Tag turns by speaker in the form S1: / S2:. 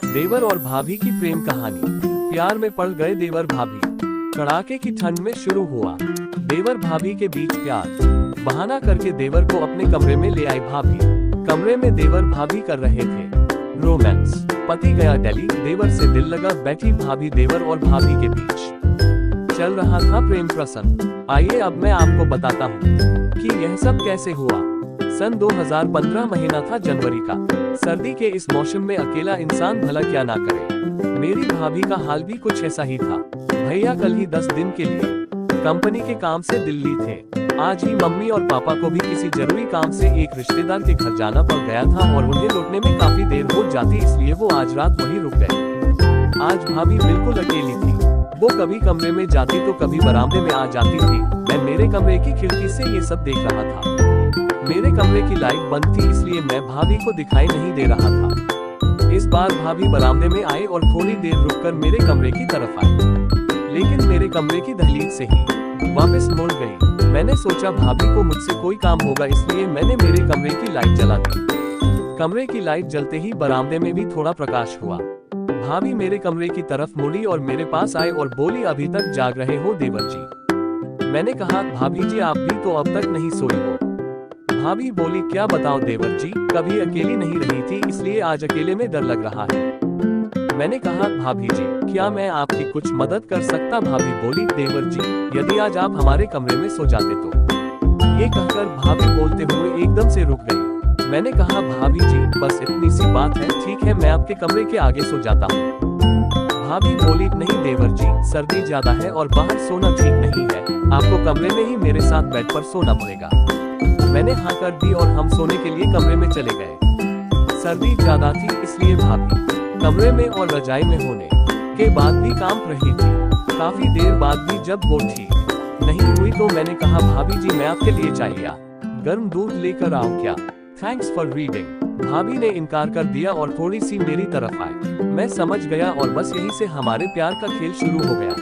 S1: देवर और भाभी की प्रेम कहानी। प्यार में पड़ गए देवर भाभी। कड़ाके की ठंड में शुरू हुआ देवर भाभी के बीच प्यार। बहाना करके देवर को अपने कमरे में ले आई भाभी। कमरे में देवर भाभी कर रहे थे रोमांस। पति गया दिल्ली, देवर से दिल लगा बैठी भाभी। देवर और भाभी के बीच चल रहा था प्रेम प्रसंग। आइए अब मैं आपको बताता हूँ कि यह सब कैसे हुआ। सन 2015 महीना था जनवरी का। सर्दी के इस मौसम में अकेला इंसान भला क्या ना करे। मेरी भाभी का हाल भी कुछ ऐसा ही था। भैया कल ही 10 दिन के लिए कंपनी के काम से दिल्ली थे। आज ही मम्मी और पापा को भी किसी जरूरी काम से एक रिश्तेदार के घर जाना पड़ गया था और उन्हें लौटने में काफी देर हो जाती, इसलिए वो आज रात वहीं रुक गए। आज भाभी बिल्कुल अकेली थी। वो कभी कमरे में जाती तो कभी बरामदे में आ जाती थी। मैं मेरे कमरे की खिड़की से ये सब देख रहा था। मेरे कमरे की लाइट बंद थी, इसलिए मैं भाभी को दिखाई नहीं दे रहा था। इस बार भाभी बरामदे में आए और थोड़ी देर रुककर मेरे कमरे की तरफ आए, लेकिन मेरे कमरे की दहलीज से ही वापस मुड़ गई। मैंने सोचा भाभी को मुझसे कोई काम होगा, इसलिए मैंने मेरे कमरे की लाइट जला दी। कमरे की लाइट जलते ही बरामदे में भी थोड़ा प्रकाश हुआ। भाभी मेरे कमरे की तरफ मुड़ी और मेरे पास आए और बोली, अभी तक जाग रहे हो देवर जी? मैंने कहा, भाभी जी आप भी तो अब तक नहीं सोई हो। भाभी बोली, क्या बताओ देवर जी, कभी अकेली नहीं रही थी, इसलिए आज अकेले में डर लग रहा है। मैंने कहा, भाभी जी क्या मैं आपकी कुछ मदद कर सकता? भाभी बोली, देवर जी यदि आज आप हमारे कमरे में सो जाते तो। ये कहकर भाभी बोलते हुए एकदम से रुक गई। मैंने कहा, भाभी जी बस इतनी सी बात है, ठीक है मैं आपके कमरे के आगे सो जाता हूँ। भाभी बोली, नहीं देवर जी सर्दी ज्यादा है और बाहर सोना ठीक नहीं है, आपको कमरे में ही मेरे साथ बेड पर सोना पड़ेगा। मैंने हाँ कर दी और हम सोने के लिए कमरे में चले गए। सर्दी ज्यादा थी, इसलिए भाभी कमरे में और रजाई में होने के बाद भी काम रही थी। काफी देर बाद भी जब वो ठीक नहीं हुई तो मैंने कहा, भाभी जी मैं आपके लिए चाय या गर्म दूध लेकर आऊं क्या? Thanks for reading. भाभी ने इनकार कर दिया और थोड़ी सी मेरी तरफ आए। मैं समझ गया और बस यहीं से हमारे प्यार का खेल शुरू हो गया।